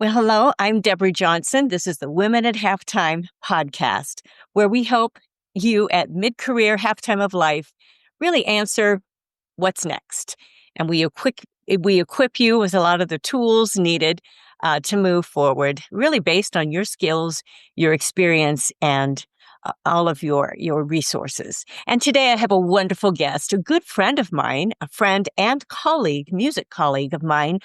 Well, hello, I'm Deborah Johnson. This is the Women at Halftime podcast, where we help you at mid-career, halftime of life, really answer what's next. And we equip you with a lot of the tools needed to move forward, really based on your skills, your experience, and all of your resources. And today I have a wonderful guest, a good friend of mine, a friend and colleague, music colleague of mine,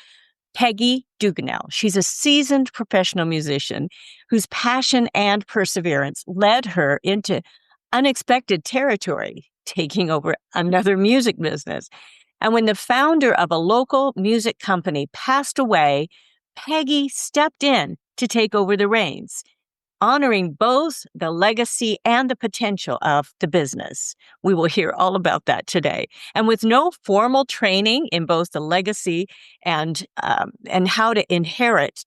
Peggy Duquesnel. She's a seasoned professional musician whose passion and perseverance led her into unexpected territory, taking over another music business. And when the founder of a local music company passed away, Peggy stepped in to take over the reins, honoring both the legacy and the potential of the business. We will hear all about that today. And with no formal training in both the legacy and how to inherit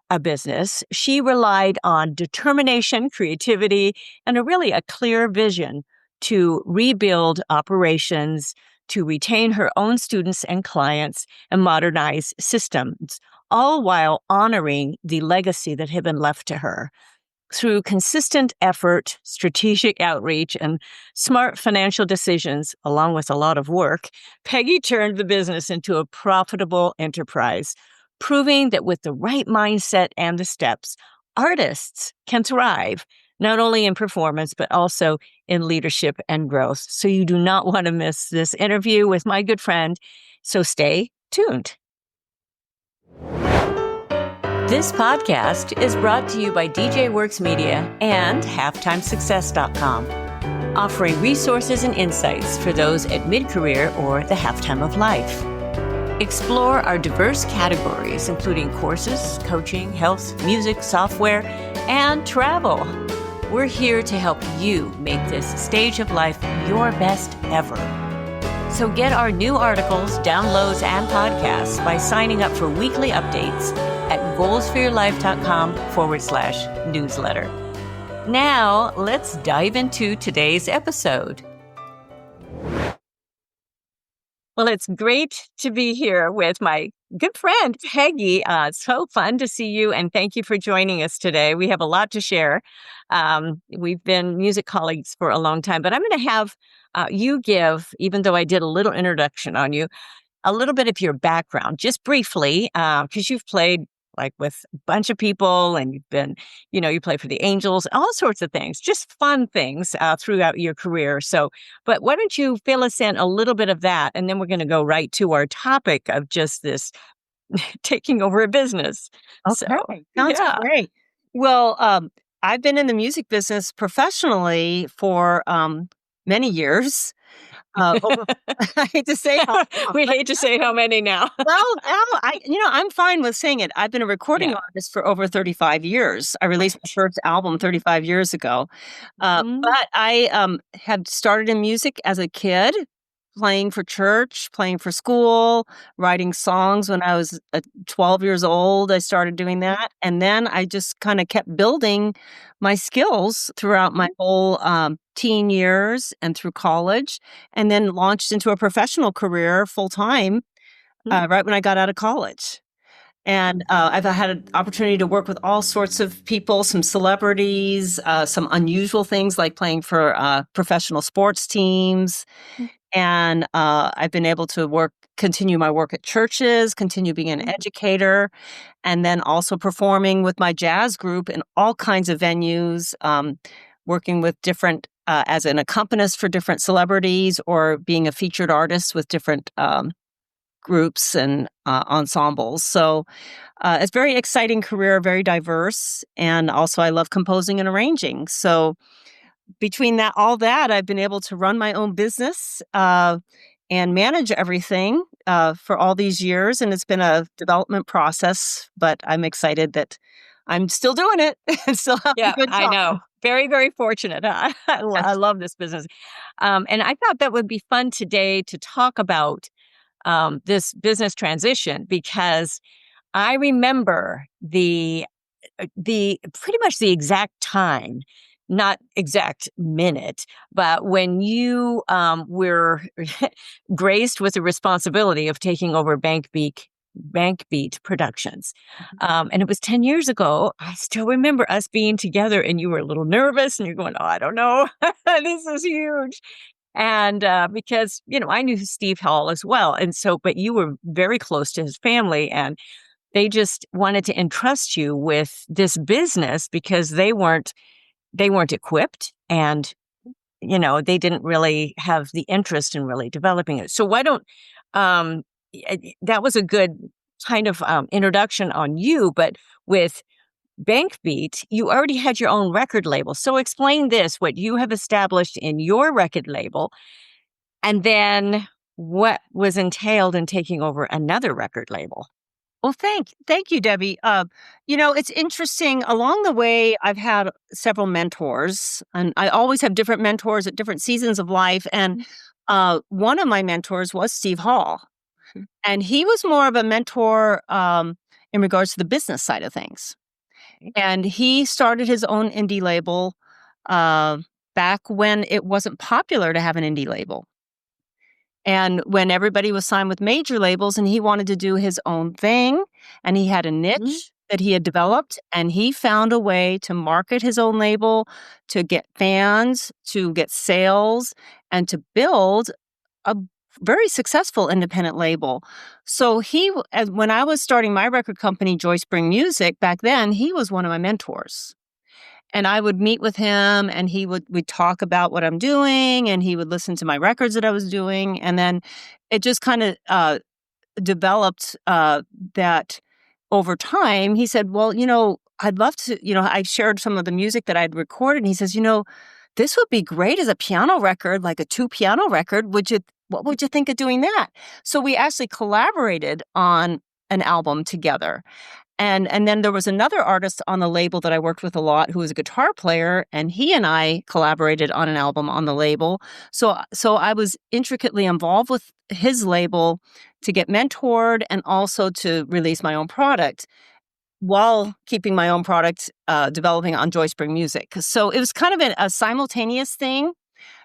a business, she relied on determination, creativity, and a clear vision to rebuild operations, to retain her own students and clients, and modernize systems, all while honoring the legacy that had been left to her. Through consistent effort, strategic outreach, and smart financial decisions, along with a lot of work, Peggy turned the business into a profitable enterprise, proving that with the right mindset and the steps, artists can thrive, not only in performance, but also in leadership and growth. So you do not want to miss this interview with my good friend. So stay tuned. This podcast is brought to you by DJ Works Media and HalftimeSuccess.com, offering resources and insights for those at mid-career or the halftime of life. Explore our diverse categories, including courses, coaching, health, music, software, and travel. We're here to help you make this stage of life your best ever. So get our new articles, downloads, and podcasts by signing up for weekly updates at goalsforyourlife.com/newsletter. Now, let's dive into today's episode. Well, it's great to be here with my good friend, Peggy. It's so fun to see you, and thank you for joining us today. We have a lot to share. We've been music colleagues for a long time, but I'm going to have you give, even though I did a little introduction on you, a little bit of your background, just briefly, because you've played like with a bunch of people and you've been, you play for the Angels, all sorts of things, just fun things throughout your career. So, but why don't you fill us in a little bit of that? And then we're going to go right to our topic of just this taking over a business. Okay, So, sounds yeah. great. Well, I've been in the music business professionally for many years. I hate to say how We hate to say how many now. well, I'm fine with saying it. I've been a recording artist for over 35 years. I released my first album 35 years ago. But I had started in music as a kid, playing for church, playing for school, writing songs when I was 12 years old. I started doing that. And then I just kind of kept building my skills throughout my whole teen years and through college, and then launched into a professional career full time right when I got out of college. And I've had an opportunity to work with all sorts of people, some celebrities, some unusual things like playing for professional sports teams. And I've been able to continue my work at churches, continue being an educator, and then also performing with my jazz group in all kinds of venues, working with different, as an accompanist for different celebrities or being a featured artist with different groups and ensembles. So it's a very exciting career, very diverse. And also I love composing and arranging. So between all that, I've been able to run my own business and manage everything for all these years. And it's been a development process, but I'm excited that I'm still doing it and still having a good job. I know. Very, very fortunate. I love this business. And I thought that would be fun today to talk about this business transition, because I remember the pretty much the exact time, not exact minute, but when you were graced with the responsibility of taking over Bank Beak Bankbeat Productions. And it was 10 years ago. I still remember us being together and you were a little nervous and you're going, oh, I don't know. This is huge. And because, I knew Steve Hall as well. And so, but you were very close to his family and they just wanted to entrust you with this business because they weren't equipped and, they didn't really have the interest in really developing it. So why don't, that was a good kind of introduction on you, but with Bankbeat, you already had your own record label. So explain this, what you have established in your record label, and then what was entailed in taking over another record label. Well, thank you, Debbie. It's interesting. Along the way, I've had several mentors, and I always have different mentors at different seasons of life. And one of my mentors was Steve Hall, and he was more of a mentor in regards to the business side of things. And he started his own indie label back when it wasn't popular to have an indie label. And when everybody was signed with major labels and he wanted to do his own thing and he had a niche that he had developed and he found a way to market his own label, to get fans, to get sales, and to build a very successful independent label. So when I was starting my record company, Joy Spring Music, back then, he was one of my mentors. And I would meet with him and we'd talk about what I'm doing and he would listen to my records that I was doing. And then it just kind of developed that over time. He said, well, I'd love to, I shared some of the music that I'd recorded. And he says, this would be great as a piano record, like a 2-piano record. What would you think of doing that? So we actually collaborated on an album together. And then there was another artist on the label that I worked with a lot who was a guitar player, and he and I collaborated on an album on the label. So I was intricately involved with his label to get mentored and also to release my own product while keeping my own product developing on Joy Spring Music. So it was kind of a simultaneous thing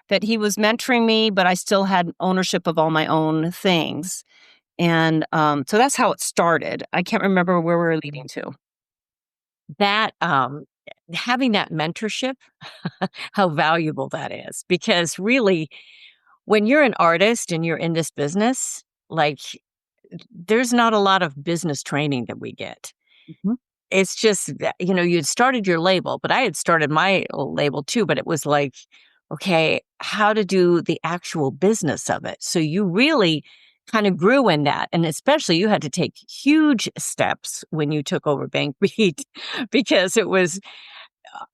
that he was mentoring me, but I still had ownership of all my own things. And so that's how it started. I can't remember where we were leading to. That having that mentorship, how valuable that is. Because really, when you're an artist and you're in this business, like there's not a lot of business training that we get. It's just that, you had started your label, but I had started my label too, but it was like, okay, how to do the actual business of it. So you really kind of grew in that. And especially you had to take huge steps when you took over Bankbeat because it was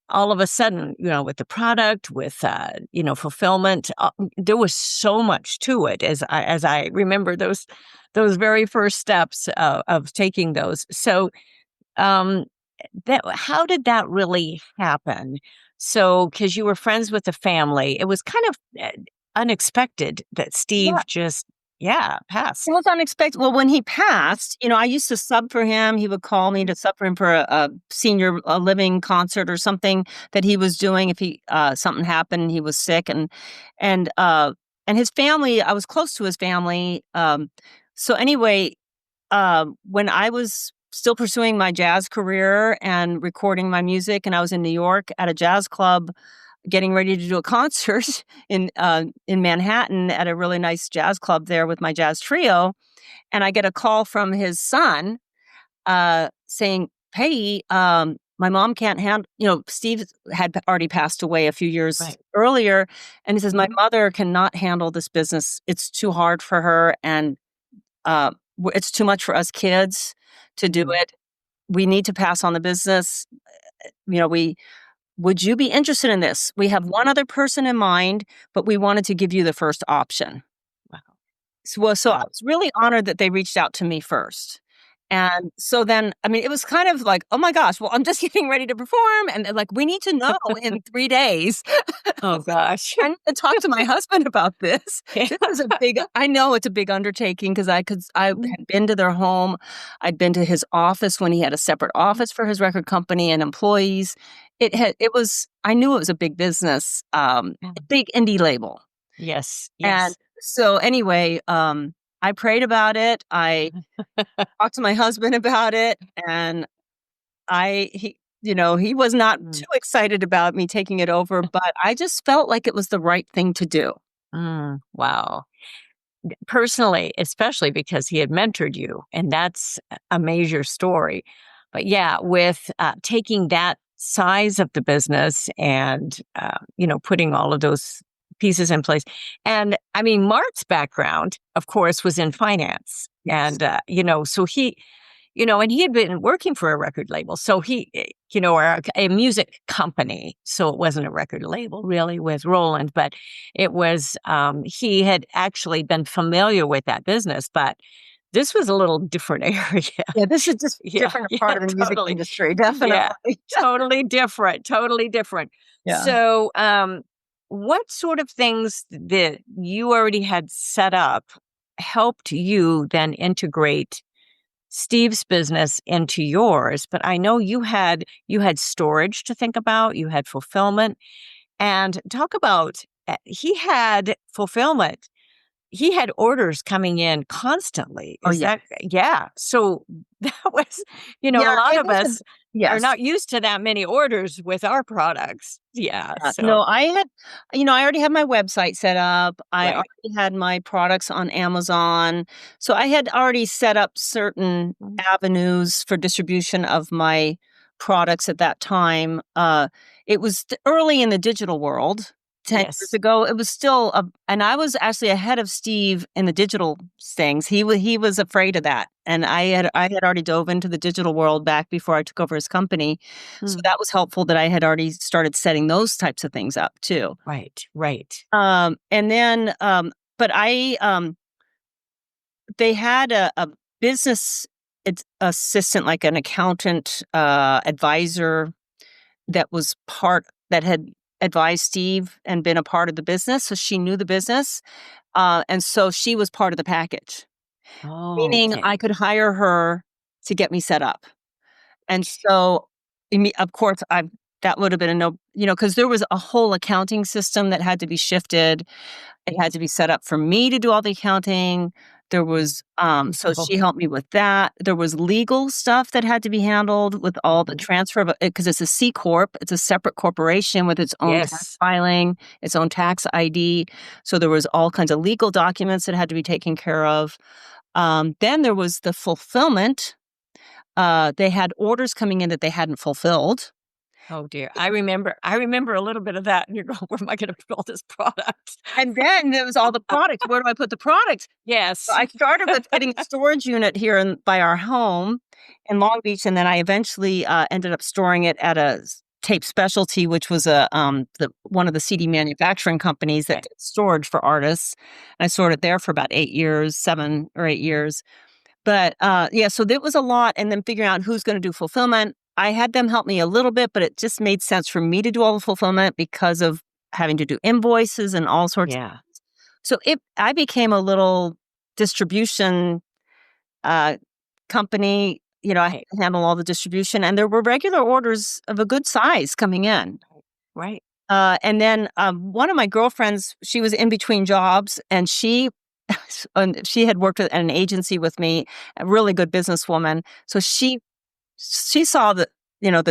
all of a sudden, with the product, with, fulfillment, there was so much to it as I remember those very first steps of taking those. So how did that really happen? So, because you were friends with the family, it was kind of unexpected that Steve just passed. It was unexpected. Well, when he passed, I used to sub for him. He would call me to sub for him for a senior living concert or something that he was doing. If something happened, he was sick, and his family. I was close to his family. So anyway, when I was still pursuing my jazz career and recording my music, and I was in New York at a jazz club, getting ready to do a concert in Manhattan at a really nice jazz club there with my jazz trio. And I get a call from his son saying, Peggy, my mom can't handle, Steve had already passed away a few years earlier. And he says, my mother cannot handle this business. It's too hard for her. And it's too much for us kids to do it. We need to pass on the business. Would you be interested in this? We have one other person in mind, but we wanted to give you the first option. Wow. So I was really honored that they reached out to me first. And so then, it was kind of like, oh my gosh, well, I'm just getting ready to perform. And they're like, we need to know in 3 days. Oh gosh. I need to talk to my husband about this. This is I know it's a big undertaking because I had been to their home. I'd been to his office when he had a separate office for his record company and employees. I knew it was a big business, a big indie label. Yes. And so anyway, I prayed about it. I talked to my husband about it, and he was not Mm. too excited about me taking it over, but I just felt like it was the right thing to do. Wow. Personally, especially because he had mentored you, and that's a major story. But yeah, with taking that size of the business and putting all of those pieces in place. And I mean, Mark's background, of course, was in finance, Yes. and so and he had been working for a record label. So or a music company. So it wasn't a record label really with Roland, but it was, he had actually been familiar with that business, but this was a little different area. Yeah, this is just Yeah, different yeah, part of the music totally. industry, Yeah, definitely. totally different, totally different. Yeah. So, what sort of things that you already had set up helped you then integrate Steve's business into yours? But I know you had storage to think about, you had fulfillment, and talk about he had fulfillment. He had orders coming in constantly. Oh, Is yeah. that yeah? So that was, a Yeah, lot it of was a us are yes. not used to that many orders with our products. Yeah. No, So I already had my website set up. I right. already had my products on Amazon. So I had already set up certain Mhm. avenues for distribution of my products at that time. It was early in the digital world. 10 years Yes. ago, it was still and I was actually ahead of Steve in the digital things. He was afraid of that. And I had already dove into the digital world back before I took over his company. So Mm. that was helpful that I had already started setting those types of things up too. Right. Right. And then, but they had a business assistant, like an accountant, advisor that had advised Steve and been a part of the business. So she knew the business. And so she was part of the package, Oh, meaning okay. I could hire her to get me set up. And so, of course, I that would have been a no, because there was a whole accounting system that had to be shifted. It had to be set up for me to do all the accounting. There was, so Oh, she helped me with that. There was legal stuff that had to be handled with all the mhm. transfer of it because it's a C corp. It's a separate corporation with its own tax Yes. filing, its own tax ID. So there was all kinds of legal documents that had to be taken care of. Then there was the fulfillment. They had orders coming in that they hadn't fulfilled. Oh dear. I remember a little bit of that, and you're going, "Where am I gonna put all this product?" And then there was all the products. Where do I put the products? So Yes. I started with getting a storage unit here by our home in Long Beach, and then I eventually ended up storing it at a Tape Specialty, which was one of the CD manufacturing companies that Okay. did storage for artists. And I stored it there for about 8 years, 7 or 8 years. But, yeah, so that was a lot, and then figuring out who's gonna do fulfillment. I had them help me a little bit, but it just made sense for me to do all the fulfillment because of having to do invoices and all sorts. Yeah. So I became a little distribution, uh, company. I had Right. to handle all the distribution, and there were regular orders of a good size coming in. Right. And then, one of my girlfriends, she was in between jobs, and she had worked at an agency with me, a really good businesswoman. So she saw that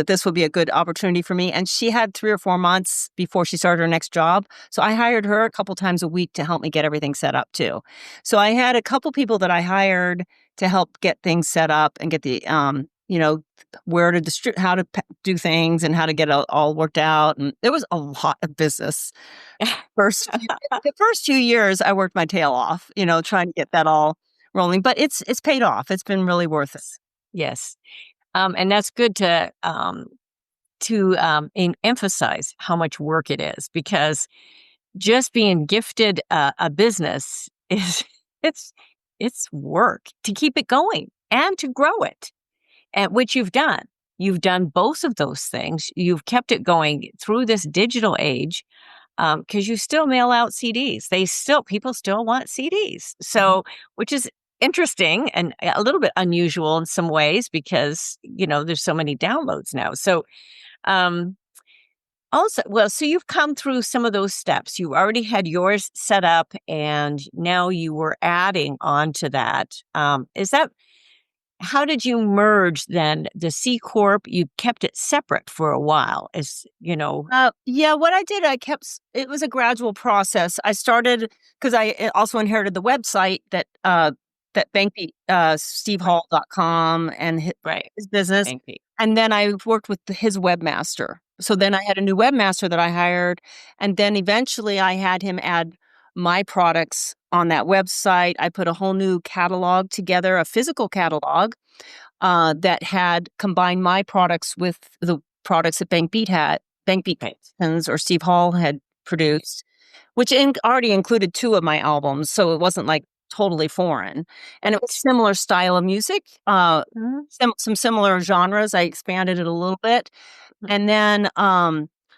this would be a good opportunity for me, and she had 3 or 4 months before she started her next job. So I hired her a couple times a week to help me get everything set up too. So I had a couple people that I hired to help get things set up and get where to distribute, how to do things, and how to get it all worked out. And there was a lot of business. The first few years, I worked my tail off, trying to get that all rolling, but it's paid off. It's been really worth it. Yes. And that's good to emphasize how much work it is, because just being gifted a business is it's it's work to keep it going and to grow it, and which you've done. You've done both of those things. You've kept it going through this digital age, because you still mail out CDs. People still want CDs. Mhm. So, which is interesting and a little bit unusual in some ways because, there's so many downloads now. So, um, Also, well, so you've come through some of those steps. You already had yours set up, and now you were adding on to that. Is that how did you merge then the C corp? You kept it separate for a while, as you know. Yeah, what I did, I kept, it was a gradual process. I started because also inherited the website that Bankbeat, Right, stevehall.com and right. his business. Thank you. And then I worked with his webmaster. So then I had a new webmaster that I hired. And then eventually I had him add my products on that website. I put a whole new catalog together, a physical catalog that had combined my products with the products that Bankbeat Right, or Steve Hall had right, produced, which already included two of my albums, so it wasn't like totally foreign. And it was right. similar style of music, Mhm, some similar genres. I expanded it a little bit, mhm. and then,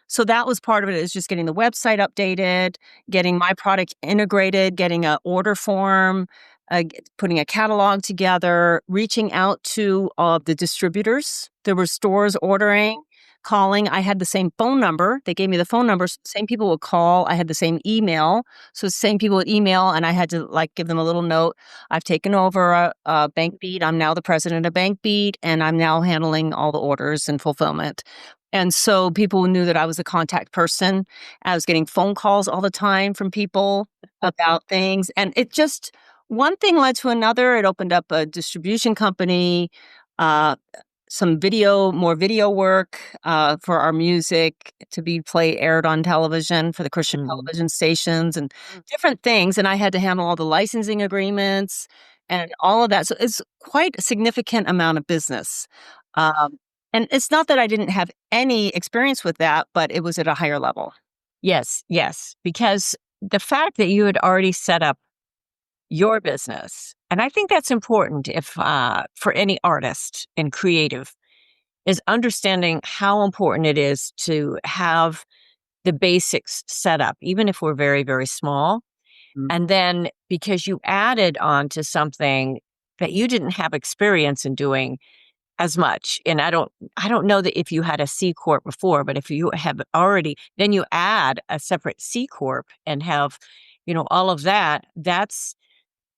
so that was part of it, is just getting the website updated, getting my product integrated, getting a order form, putting a catalog together, reaching out to the distributors. There were stores ordering, calling. I had the same phone number. They gave me the phone numbers. Same people would call. I had the same email. So same people would email, and I had to like give them a little note. I've taken over BankBeat. I'm now the president of BankBeat, and I'm now handling all the orders and fulfillment. And so people knew that I was a contact person. I was getting phone calls all the time from people about things. And it just, one thing led to another. It opened up a distribution company, uh, more video work for our music to be aired on television for the Christian Mhm. television stations and Mm. different things. And I had to handle all the licensing agreements and all of that. So it's quite a significant amount of business. Um, and it's not that I didn't have any experience with that, but it was at a higher level. Yes, yes, because the fact that you had already set up your business, and I think that's important if for any artist and creative, is understanding how important it is to have the basics set up, even if we're very, very small. Mm. And then because you added on to something that you didn't have experience in doing as much. And I don't know that if you had a C corp before, but if you have already, then you add a separate C corp and have, all of that. That's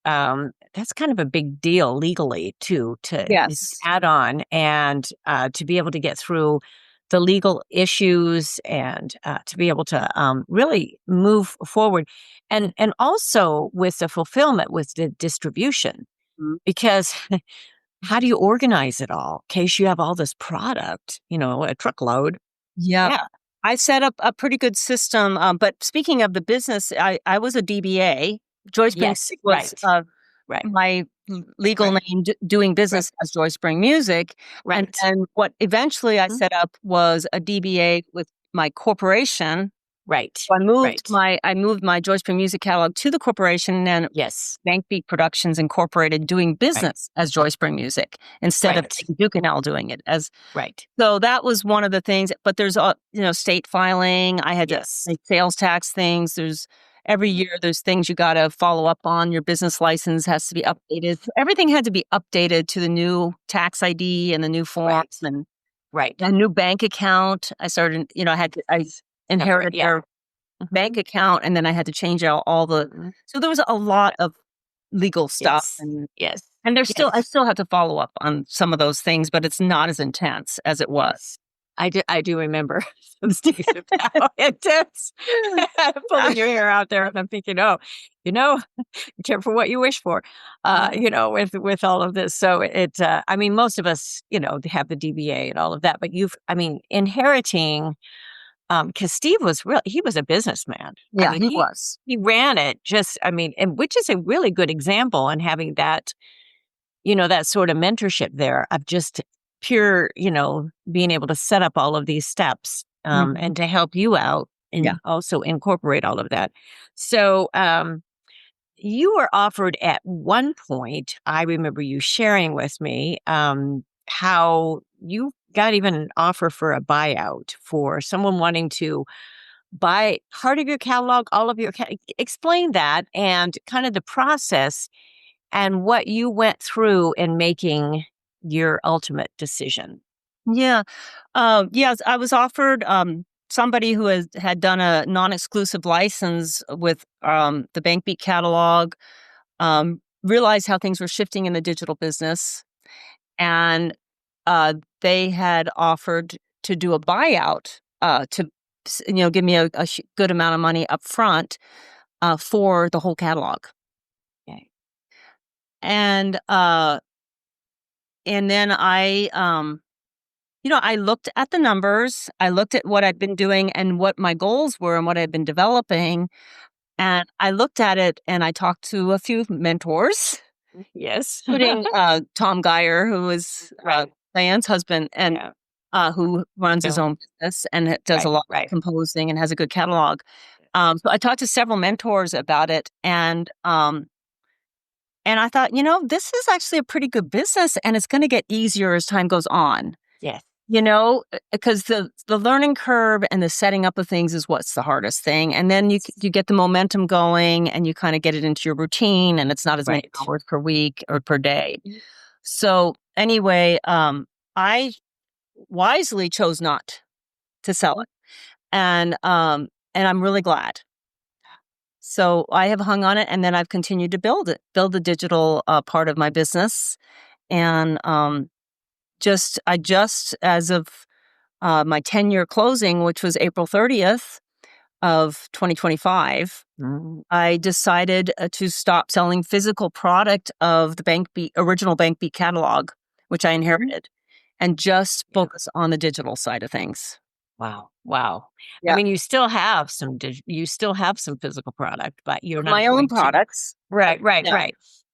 kind of a big deal legally too, to Yes. add on and to be able to get through the legal issues and to be able to really move forward, and also with the fulfillment, with the distribution, Mm. because how do you organize it all in case you have all this product, a truckload? Yeah. Yeah. I set up a pretty good system. But speaking of the business, I was a DBA. Joy Spring Yes. Music was Right. Right. my legal Right. name, doing Right. business as Joy Spring Music. And Right. then what eventually I Mhm. set up was a DBA with my corporation. Right. So Right. I moved my Joy Spring Music catalog to the corporation, and then Yes. Bankbeat Productions Incorporated doing Right. business as Joy Spring Music instead of Right. Peggy Duquesnel doing it as. Right. So that was one of the things, but there's state filing. I had to Yes. make sales tax things. There's every year there's things you got to follow up on. Your business license has to be updated. So everything had to be updated to the new tax ID and the new forms Right. and Right. a new bank account. I Separate. inherited Yeah. their bank Mhm. account, and then I had to change out all the. Mhm. So there was a lot of legal stuff, Yes. and Yes. I Yes. still have to follow up on some of those things, but it's not as intense as it was. Yes. I do remember those days of how intense. Pulling your hair out there, and I'm thinking, "Oh, you know, be careful what you wish for," with all of this. So I mean, most of us, have the DBA and all of that, but inheriting, because Steve was he was a businessman. I Yeah, mean, he he was. he ran it just, I mean, and which is a really good example in having that, that sort of mentorship there of just pure, being able to set up all of these steps, Mhm. and to help you out Yeah. and also incorporate all of that. So, you were offered at one point, I remember you sharing with me, how you got even an offer for a buyout for someone wanting to buy part of your catalog, all of your explain that and kind of the process and what you went through in making your ultimate decision. Yeah. Yes, I was offered, somebody who had done a non-exclusive license with the Bank Beat catalog, realized how things were shifting in the digital business, and they had offered to do a buyout to give me a good amount of money up front for the whole catalog. Okay. And then I I looked at the numbers, I looked at what I'd been doing and what my goals were and what I'd been developing, and I looked at it and I talked to a few mentors, Yes. including Tom Geyer, who is Diane's husband, and who runs his own business and does a lot of composing and has a good catalog. So I talked to several mentors about it, and I thought, this is actually a pretty good business, and it's going to get easier as time goes on. Yes. Because the learning curve and the setting up of things is what's the hardest thing. And then you get the momentum going and you kind of get it into your routine, and it's not as many hours per week or per day. So anyway, I wisely chose not to sell it. And I'm really glad. So I have hung on it, and then I've continued to build the digital part of my business. And I just as of my 10-year closing, which was April 30th of 2025, I decided to stop selling physical product of the original Bank Beat catalog, which I inherited, and just focus on the digital side of things. Wow. Yeah. I mean, you still have some physical product, but you're not my own products. Right.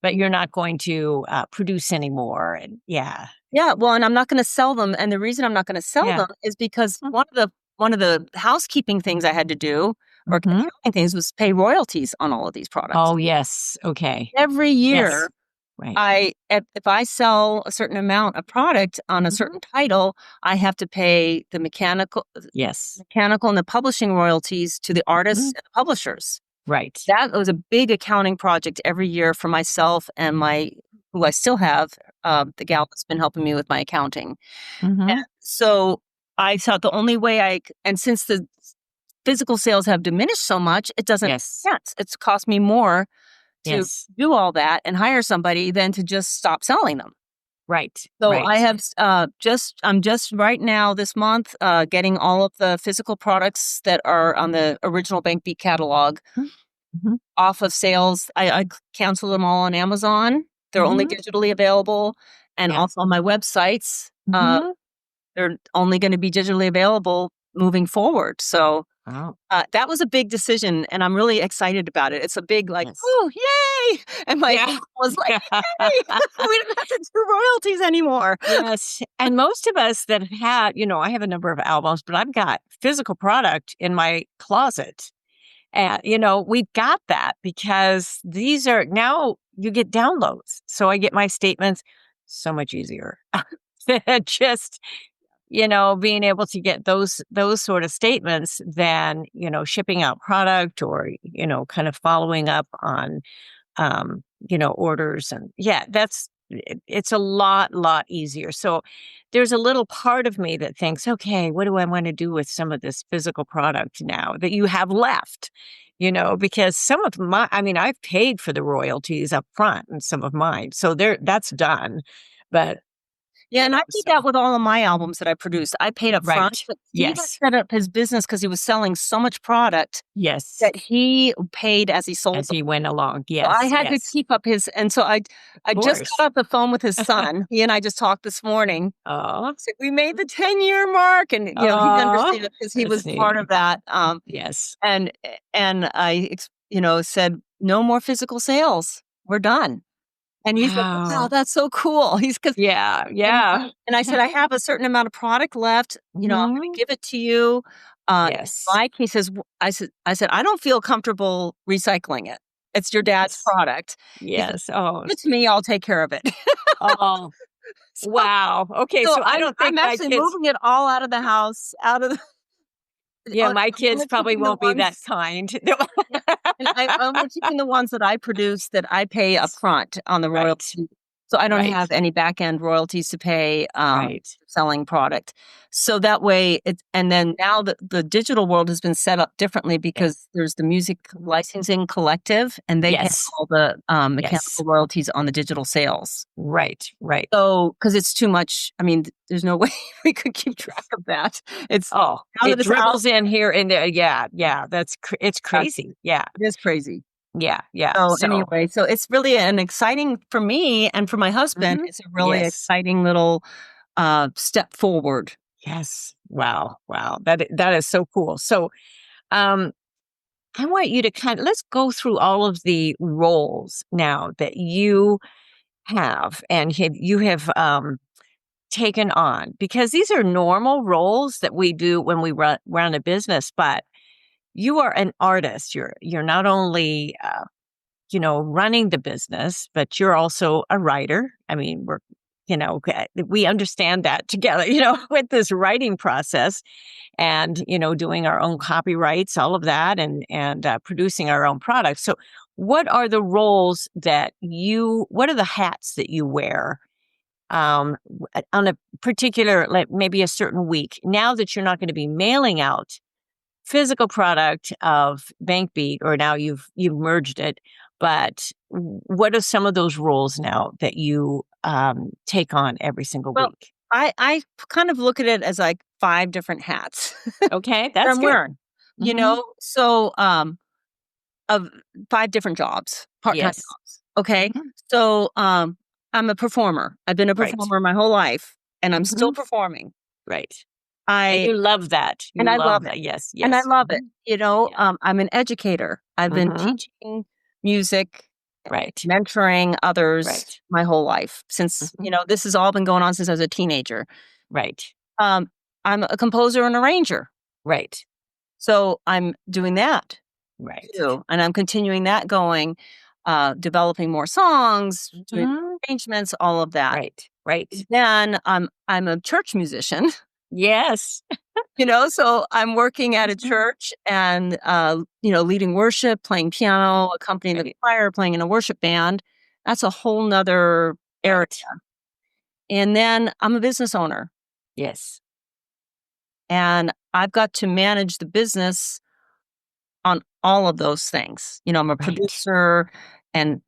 But you're not going to produce anymore. And yeah. Well, and I'm not going to sell them. And the reason I'm not going to sell them is because one of the housekeeping things I had to do, or accounting things, was pay royalties on all of these products. Oh, yes. Okay. Every year, if I sell a certain amount of product on a certain title, I have to pay the mechanical and the publishing royalties to the artists and the publishers. Right. That was a big accounting project every year for myself and who I still have, the gal that's been helping me with my accounting. And so I thought the only way and since the physical sales have diminished so much, it doesn't make sense. It's cost me more to do all that and hire somebody than to just stop selling them. Right. So I have I'm just right now this month getting all of the physical products that are on the original Bank Beat catalog off of sales. I cancel them all on Amazon. They're only digitally available, and also on my websites. They're only going to be digitally available moving forward. So that was a big decision, and I'm really excited about it. It's a big oh, yay! And my husband was like, yay! We don't have to do royalties anymore. Yes. And most of us that have had, I have a number of albums, but I've got physical product in my closet. And, we've got that because these are now you get downloads. So I get my statements so much easier. Just, being able to get those sort of statements than, shipping out product or, kind of following up on, orders. And it's a lot easier. So there's a little part of me that thinks, okay, what do I want to do with some of this physical product now that you have left? Because some of I've paid for the royalties up front and some of mine. So that's done. But and I did that with all of my albums that I produced. I paid up front. But he set up his business because he was selling so much product. That he paid as he sold as them. He went along. Yes. So I had to keep up his, and so I just got off the phone with his son. He and I just talked this morning. Oh, so we made the 10-year mark, and he understood it because he was part of that. Yes. And I said no more physical sales. We're done. And he's like, wow, that's so cool. And I said, I have a certain amount of product left. I'm going to give it to you. Mike, he says, I said, I don't feel comfortable recycling it. It's your dad's product. Yes. Said, give it to me. I'll take care of it. Wow. Okay. So I don't think I'm actually moving it all out of the house, out of the. Yeah, my kids probably won't be that kind. And I'm only keeping the ones that I produce that I pay up front on the royalty So I don't Right. have any back end royalties to pay Right. selling product. So that way and then now the digital world has been set up differently because there's the music licensing collective and they handle Yes. all the Yes. mechanical royalties on the digital sales. Right. Right. So, because it's too much, I mean, there's no way we could keep track of that. It's Oh, now that it it's out, dribbles in here and there. Yeah. Yeah. It's uh, crazy. Yeah. it is crazy. Yeah. Yeah. So So, anyway, so it's really an exciting for me and for my husband, it's a really yes. exciting little step forward. Yes. Wow. Wow. That is so cool. So, um, I want you to let's go through all of the roles now that you have and you have taken on, because these are normal roles that we do when we run a business, but you are an artist. You're not only running the business, but you're also a writer. I mean, we understand that together, with this writing process and, doing our own copyrights, all of that, and producing our own products. So what are the roles what are the hats that you wear on a particular, like maybe a certain week, now that you're not going to be mailing out physical product of BankBeat, or now you've merged it, but what are some of those roles now that you take on every single Well, week? I kind of look at it as like 5 different hats Okay, that that's I'm good. wearing, Hmm. so of 5 different jobs, part-time Yes. jobs. Okay. Hmm. So I'm a performer. I've been a Right. performer my whole life and I'm still Hmm. performing. Right. And I you love that. and You I love love it. that. Yes. And I Yes. love it. Hmm. Yeah. I'm an educator. I've been Hmm. teaching music and Right. mentoring others Right. my whole life since, Hmm. this has all been going on since I was a teenager. Right. Um, I'm a composer and arranger. Right. So I'm doing that Right. too. And I'm continuing that going, developing more songs, doing Hmm. arrangements, all of that. Right. Right. Then I'm a church musician. Yes. So I'm working at a Mhm. church and, leading worship, playing piano, accompanying the Right. choir, playing in a worship band. That's a whole nother area. Right. And then I'm a business owner Yes. and I've got to manage the business on all of those things. I'm a Right. producer and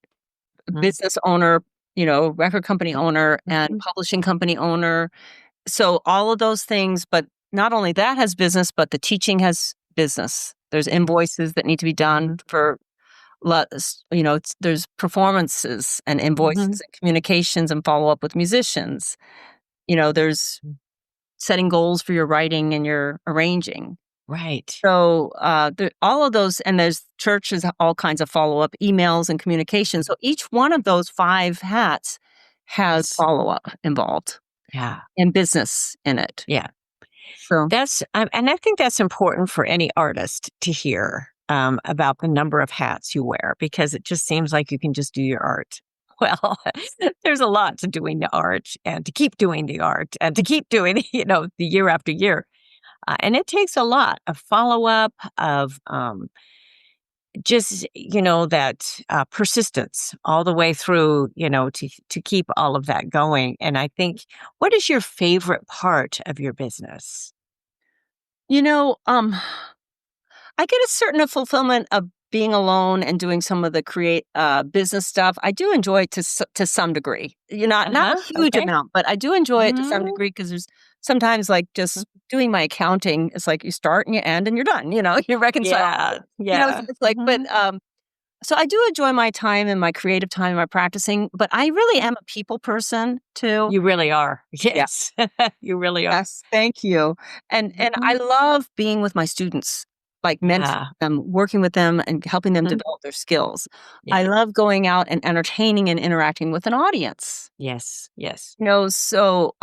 a Mhm. business owner, record company owner and Mhm. publishing company owner. So all of those things, but not only that has business, but the teaching has business. There's Yes. invoices that need to be done for there's performances and Mhm. invoices and communications and follow up with musicians. There's setting goals for your writing and your arranging. Right. So all of those, and there's churches, all kinds of follow up emails and communication. So each one of those 5 hats has Yes. follow up involved Yeah. and business in it. Yeah. So And I think that's important for any artist to hear about the number of hats you wear, because it just seems like you can just do your art. Well, there's a lot to doing the art, and to keep doing the art, and to keep doing, the year after year. And it takes a lot of follow up, of just, that persistence all the way through, to keep all of that going. And I think, what is your favorite part of your business? You know, um, I get a certain fulfillment of being alone and doing some of the business stuff. I do enjoy it to some degree. Not a Uh-huh. huge Okay. amount, but I do enjoy it to some Mhm. degree because there's sometimes like just doing my accounting. It's like you start and you end and you're done. You reconcile. Yeah. So Yeah. it's like, but Mhm. so I do enjoy my time and my creative time and my practicing. But I really am a people person too. You really are. Yeah. Yes. You really are. Yes, thank you. And I Mhm. love being with my students, like mentoring Yeah. them, working with them and helping them Mhm. develop their skills. I Yeah. love going out and entertaining and interacting with an audience. Yes. Yes. So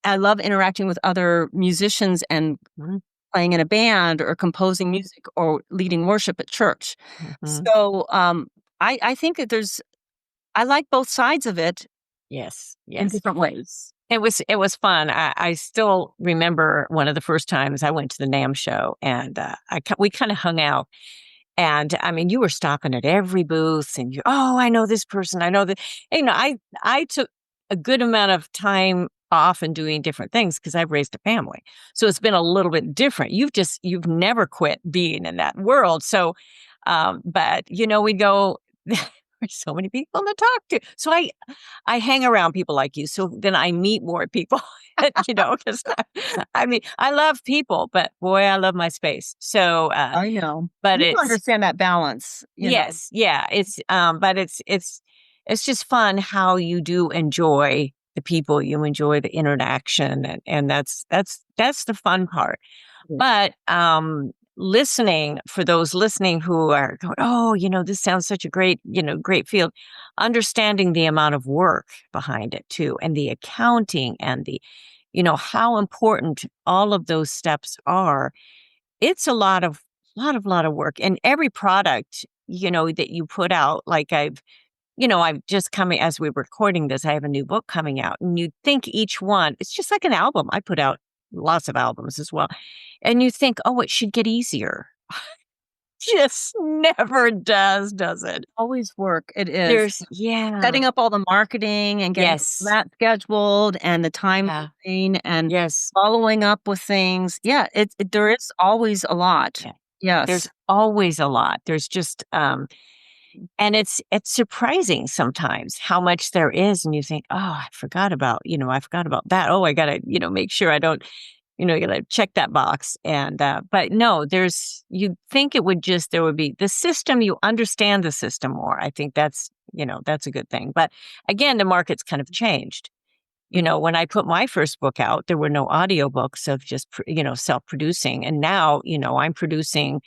I love interacting with other musicians and Mhm. playing in a band or composing music or leading worship at church. Mhm. So I think that I like both sides of it Yes. in Yes. different ways. It was fun. I still remember one of the first times I went to the NAMM show, and we kind of hung out. And I mean, you were stopping at every booth and oh, I know this person. I know that, I took a good amount of time off and doing different things because I've raised a family. So it's been a little bit different. You've never quit being in that world. So, but we'd go, there's so many people to talk to. So I hang around people like you. So then I meet more people, because I mean, I love people, but boy, I love my space. So, I know. but You it's, understand that balance, yes, yeah, but it's just fun how you do enjoy the people, you enjoy the interaction, and that's the fun part. Yeah. But listening, for those listening who are going, oh, this sounds such a great field, understanding the amount of work behind it too, and the accounting and the, how important all of those steps are. It's a lot of work. And every product, that you put out, like I've just coming, as we're recording this, I have a new book coming out. And you think each one, it's just like an album. I put out lots of albums as well. And you think, oh, it should get easier. Just never does it? Always work. It is. Yeah. Setting up all the marketing and getting Yes. that scheduled and the Yeah. timeline and Yes. following up with things. Yeah, there is always a lot. Yeah. Yes. There's always a lot. There's just, and it's surprising sometimes how much there is, and you think, "Oh, I forgot about that. Oh, I gotta, make sure I don't, you gotta check that box." And but no, you'd think there would be the system. You understand the system more. I think that's a good thing. But again, the market's kind of changed. When I put my first book out, there were no audiobooks of just self-producing, and now I'm producing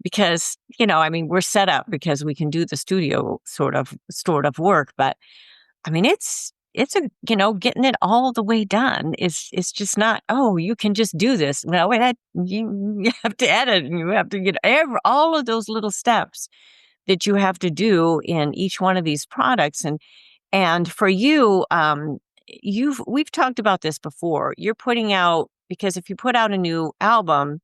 because, I mean, we're set up because we can do the studio sort of work. But I mean, it's getting it all the way done. It's just not, oh, you can just do this. No, you have to edit, and you have to get all of those little steps that you have to do in each one of these products. And for you, we've talked about this before. You're putting out, because if you put out a new album,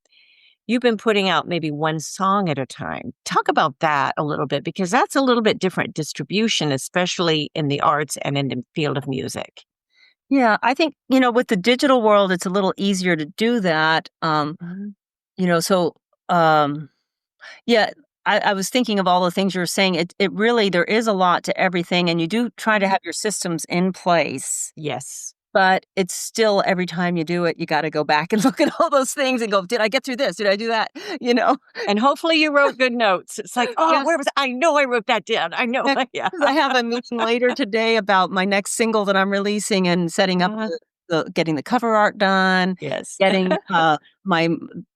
you've been putting out maybe one song at a time. Talk about that a little bit, because that's a little bit different distribution, especially in the arts and in the field of music. Yeah, I think, with the digital world, it's a little easier to do that. Mhm. So, yeah, I was thinking of all the things you were saying. It really, there is a lot to everything, and you do try to have your systems in place. Yes. But it's still, every time you do it, you gotta go back and look at all those things and go, "Did I get through this? Did I do that?" You know? And hopefully you wrote good notes. It's like, oh, Yeah. where was I know I wrote that down. I know. Yeah, Yeah. 'cause I have a meeting later today about my next single that I'm releasing and setting up Uh, getting the cover art done, yes. getting, my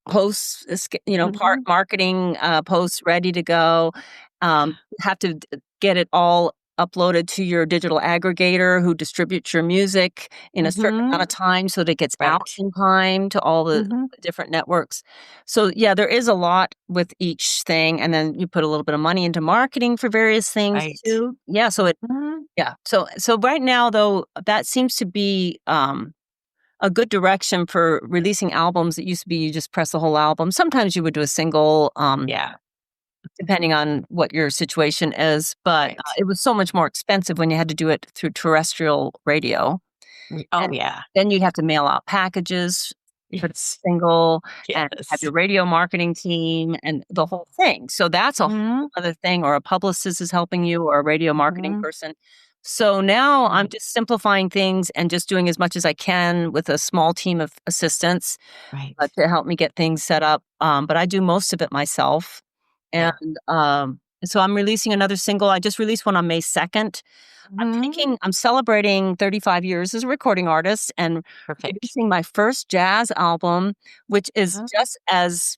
posts, part Mhm. marketing, posts ready to go. Have to get it all uploaded to your digital aggregator who distributes your music in a certain amount Mhm. of time so that it gets out Right. in time to all the Mhm. different networks. So, yeah, there is a lot with each thing, and then you put a little bit of money into marketing for various things Right. too. Yeah, so it Mhm. yeah. So right now, though, that seems to be, a good direction for releasing albums. It used to be you just press the whole album. Sometimes you would do a single, Yeah. depending on what your situation is, but, Right. it was so much more expensive when you had to do it through terrestrial radio, Oh, and yeah. then you'd have to mail out packages for the Yes. single and have Yes. your radio marketing team and the whole thing. So that's a whole Mhm. other thing, or a publicist is helping you, or a radio marketing Mhm. person. So now I'm Right. just simplifying things and just doing as much as I can with a small team of assistants, Right. to help me get things set up, but I do most of it myself, and, Yeah. so I'm releasing another single. I just released one on May 2nd. Mhm. I'm celebrating 35 years as a recording artist and Perfect. releasing my first jazz album, which is Uh-huh. just as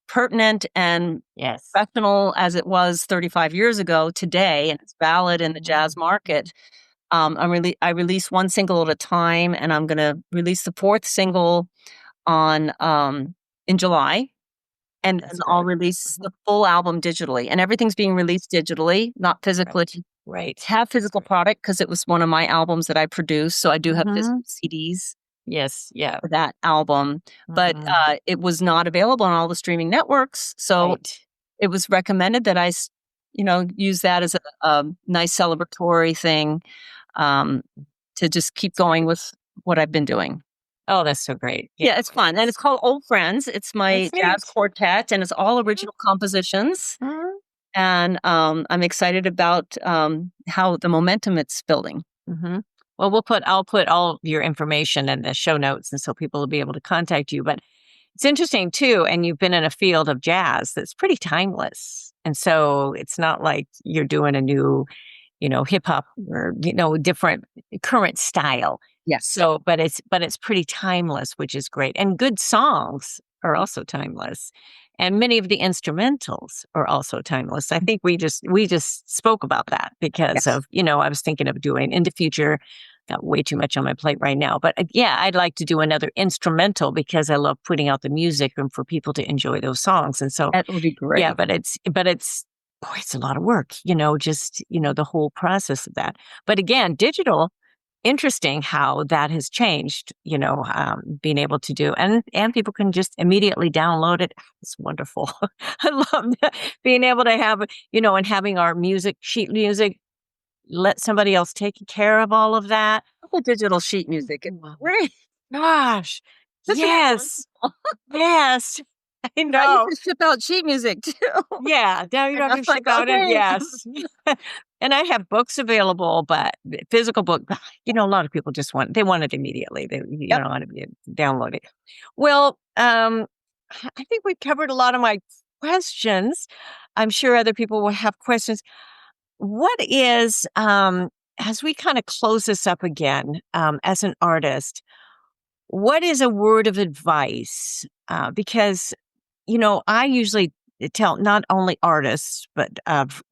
pertinent and Yes. professional as it was 35 years ago today, and it's valid in the jazz Mhm. market. I release one single at a time, and I'm gonna release the 4th single on, in July, and then That's I'll great. release Mhm. the full album digitally, and everything's being released digitally, not physically. Right. Right. Have That's physical great. product because it was one of my albums that I produced, so I do have physical Mhm. CDs Yes. Yeah. for that album, but, Mhm. it was not available on all the streaming networks, so Right. it was recommended that use that as a nice celebratory thing, to just keep going with what I've been doing. Oh, that's so great. Yeah, it's fun, and it's called Old Friends. It's my That's jazz neat. quartet, and it's all original compositions, Mhm. and, I'm excited about, how the momentum it's building. Mhm. Well, I'll put all of your information in the show notes, and so people will be able to contact you, but it's interesting too, and you've been in a field of jazz that's pretty timeless, and so it's not like you're doing a new, hip hop or, different current style. Yes. So, but it's pretty timeless, which is great. And good songs are also timeless. And many of the instrumentals are also timeless. I think we just spoke about that because Yes. of, I was thinking of doing in the future, got way too much on my plate right now. But yeah, I'd like to do another instrumental because I love putting out the music and for people to enjoy those songs. And so That would be yeah, great. but it's boy, it's a lot of work, just, the whole process of that. But again, digital, interesting how that has changed, being able to do and people can just immediately download it. It's wonderful. I love that. Being able to have, and having our sheet music, let somebody else take care of all of that. The digital sheet music. It's Wow. great. Gosh. Isn't it Yes. wonderful? Yes. I I used know. to ship out sheet music too, Yeah, now you and don't I have was to like, ship out it. "Okay." Yes. And I have books available, but the physical book, a lot of people just they want it immediately. They, Yep. want to download it. Well, I think we covered a lot of my questions. I'm sure other people will have questions. What is, as we kind of close this up again, as an artist, what is a word of advice? Because I usually tell not only artists, but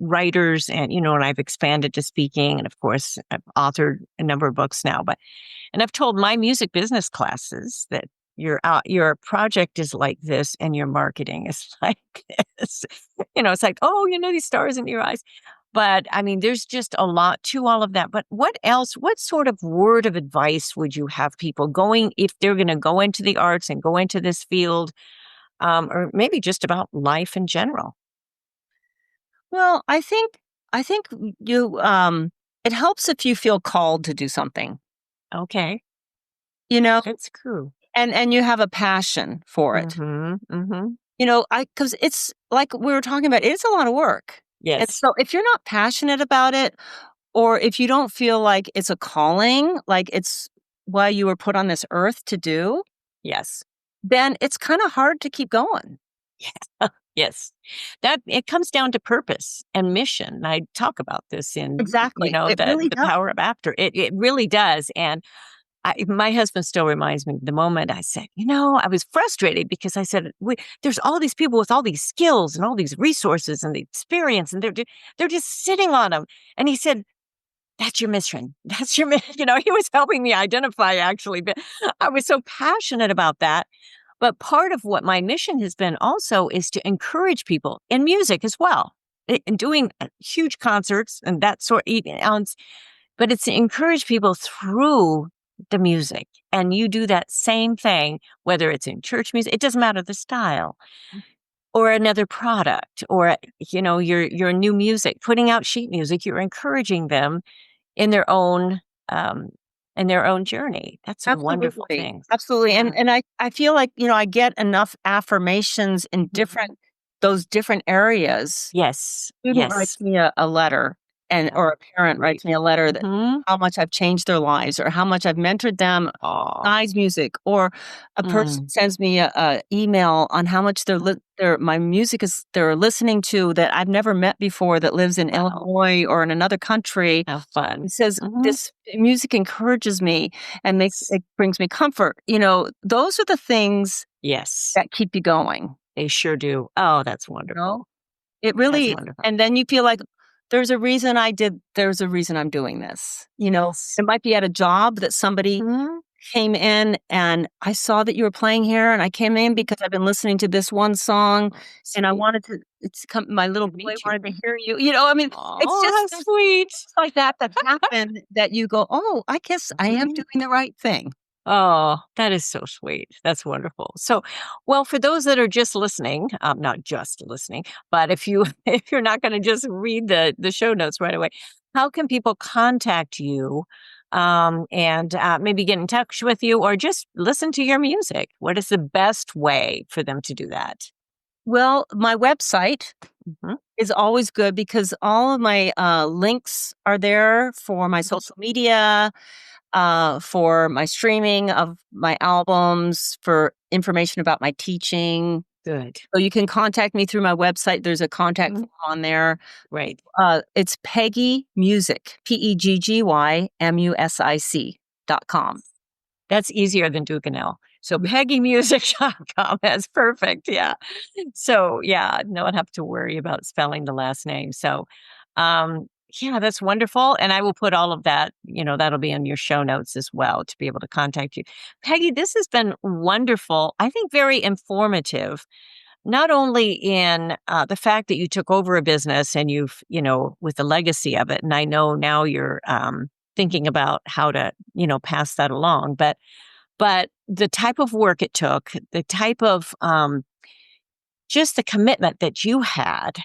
writers and I've expanded to speaking. And of course, I've authored a number of books now, and I've told my music business classes that your project is like this and your marketing is like this. It's like, oh, these stars in your eyes. But I mean, there's just a lot to all of that. But what else, what sort of word of advice would you have people going if they're going to go into the arts and go into this field? Or maybe just about life in general. Well, I think it helps if you feel called to do something, Okay, you know, that's cool. and you have a passion for it. Mhm, mhm. I because it's like we were talking about, it's a lot of work. And Yes, so if you're not passionate about it, or if you don't feel like it's a calling, like it's why you were put on this earth to do, yes, then it's kind of hard to keep going. yes. That it comes down to purpose and mission. I talk about this in, Exactly. It really the does. power of after. It really does. And my husband still reminds me the moment I said, I was frustrated because I said, there's all these people with all these skills and all these resources and the experience, and they're just sitting on them. And he said, that's your mission. That's your mission. He was helping me identify actually, but I was so passionate about that. But part of what my mission has been also is to encourage people in music as well, in doing huge concerts and that sort. But it's to encourage people through the music, and you do that same thing, whether it's in church music. It doesn't matter the style, or another product, or your new music, putting out sheet music. You're encouraging them in their own um, journey. That's a wonderful Absolutely. thing. Absolutely. Yeah. And I feel like, I get enough affirmations in those different areas. Yes. Student Yes. writes me a letter, and Yeah. or a parent writes me a letter that Mhm. how much I've changed their lives, or how much I've mentored them Aw. besides music, or a person Mm. sends me a email on how much my music is they're listening to, that I've never met before, that lives in Wow. Illinois or in another country. How fun. It says, Mhm. "This music encourages me and Yes. brings me comfort." Those are the things Yes. that keep you going, They sure do. Oh, that's you know? wonderful. It That's really wonderful. and then you feel like, there's a reason I'm doing this, Yes. It might be at a job that somebody Mhm. came in, and I saw that you were playing here, and I came in because I've been listening to this one song, Oh, and I sweet. wanted to it's come my little To boy meet you. wanted to hear you, I mean, it's Oh, just how there's sweet. things like that that happen that you go, "Oh, I guess I am Mhm. doing the right thing." Oh, that is so sweet. That's wonderful. So, well, for those that are just listening, not just listening, but if you if you're not going to just read the show notes right away, how can people contact you, and maybe get in touch with you, or just listen to your music? What is the best way for them to do that? Well, my website Hmm. is always good because all of my links are there for my social media, for my streaming of my albums, for information about my teaching. Good. So you can contact me through my website. There's a contact Mhm. form on there. Right. It's Peggy Music, PeggymUsic.com. That's easier than Duquesnel. So peggymusic.com. That's perfect. Yeah. So yeah, no one have to worry about spelling the last name. So um yeah, that's wonderful. And I will put all of that, that'll be in your show notes as well to be able to contact you. Peggy, this has been wonderful. I think very informative, not only in the fact that you took over a business and you've, with the legacy of it. And I know now you're thinking about how to, pass that along, but the type of work it took, the type of just the commitment that you had,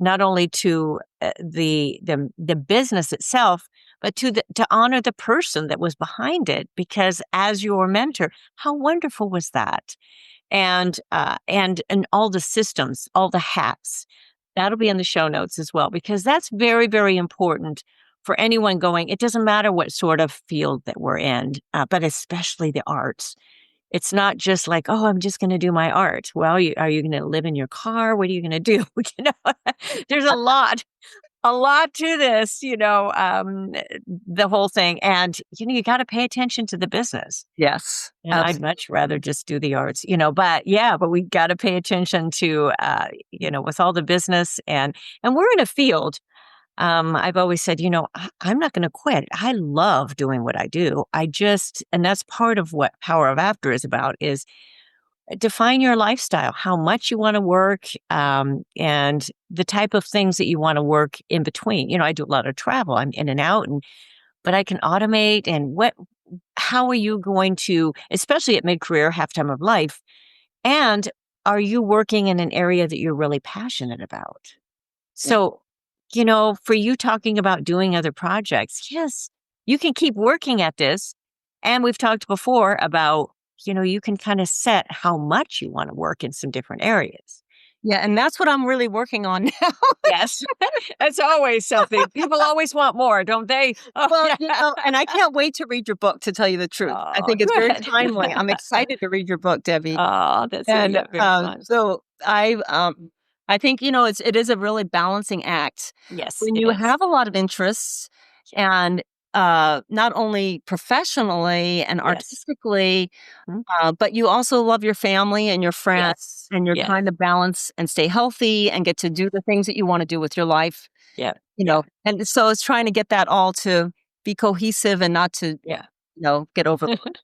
not only to the business itself, but to honor the person that was behind it. Because as your mentor, how wonderful was that? And all the systems, all the hats. That'll be in the show notes as well, because that's very, very important for anyone going. It doesn't matter what sort of field that we're in, but especially the arts. It's not just like, oh, I'm just going to do my art. Well, are you going to live in your car? What are you going to do? There's a lot to this, the whole thing. And, you got to pay attention to the business. Yes, And I'd absolutely. much rather just do the arts, but yeah, but we got to pay attention to, with all the business and we're in a field. I've always said, I'm not going to quit. I love doing what I do. And that's part of what Power of After is about, is define your lifestyle, how much you want to work, and the type of things that you want to work in between. I do a lot of travel. I'm in and out, but I can automate. And how are you going to, especially at mid-career, halftime of life, and are you working in an area that you're really passionate about? Yeah. So, for you talking about doing other projects, yes, you can keep working at this. And we've talked before about, you can kind of set how much you want to work in some different areas. Yeah, and that's what I'm really working on now. Yes. That's always something. People always want more, don't they? Oh, Well, yeah. and I can't wait to read your book, to tell you the truth. I Oh, think it's very good. timely. I'm excited to read your book, Debbie. Oh, that's And yeah, very fun. so I think it is a really balancing act Yes, when it you is. have a lot of interests, and not only professionally and Yes. artistically, Mhm. but you also love your family and your friends, Yes. and you're Yes. trying to balance and stay healthy and get to do the things that you want to do with your life. Yeah. Yeah. And so it's trying to get that all to be cohesive and not to, Yeah. get overlooked.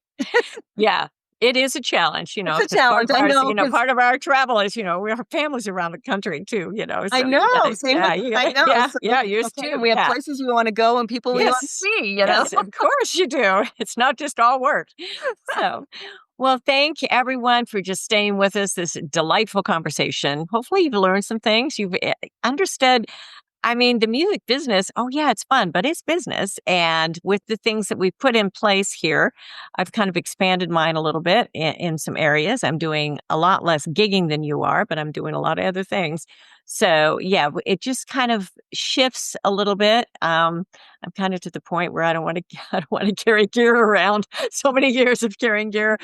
Yeah, it is a challenge, It's a because challenge, I know, 'cause part of our travel is, we have families around the country too, I so you know, gotta, same with yeah, you I gotta, know, yeah, so yeah, yours okay, too, and we have yeah. places we wanna go and people we wanna Yes. see. Yes, of course you do. It's not just all work. So, well, thank you everyone for just staying with us, this delightful conversation. Hopefully you've learned some things. You've understood. I mean, the music business, oh yeah, it's fun, but it's business. And with the things that we've put in place here, I've kind of expanded mine a little bit in some areas. I'm doing a lot less gigging than you are, but I'm doing a lot of other things. So yeah, it just kind of shifts a little bit. I'm kind of to the point where I don't want to, I don't want to carry gear around. So many years of carrying gear,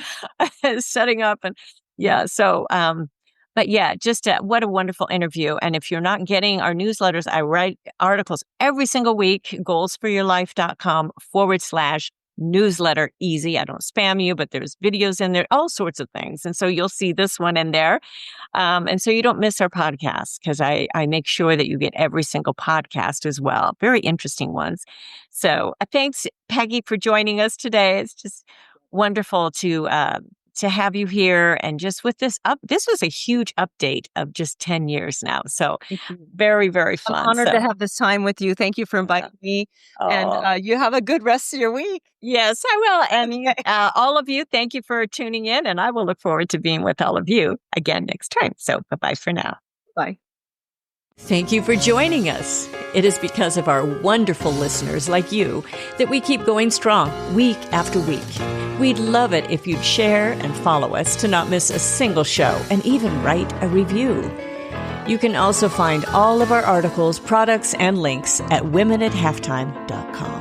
setting up, and yeah. So, but yeah, just what a wonderful interview. And if you're not getting our newsletters, I write articles every single week, goalsforyourlife.com/newsletter. Easy. I don't spam you, but there's videos in there, all sorts of things. And so you'll see this one in there. And so you don't miss our podcast, because I make sure that you get every single podcast as well. Very interesting ones. So thanks, Peggy, for joining us today. It's just wonderful to to have you here. And just with this was a huge update of just 10 years now. So very, very fun. I'm honored to have this time with you. Thank you for inviting me. And you have a good rest of your week. Yes, I will. And all of you, thank you for tuning in. And I will look forward to being with all of you again next time. So bye-bye for now. Bye. Thank you for joining us. It is because of our wonderful listeners like you that we keep going strong week after week. We'd love it if you'd share and follow us to not miss a single show and even write a review. You can also find all of our articles, products, and links at womenathalftime.com.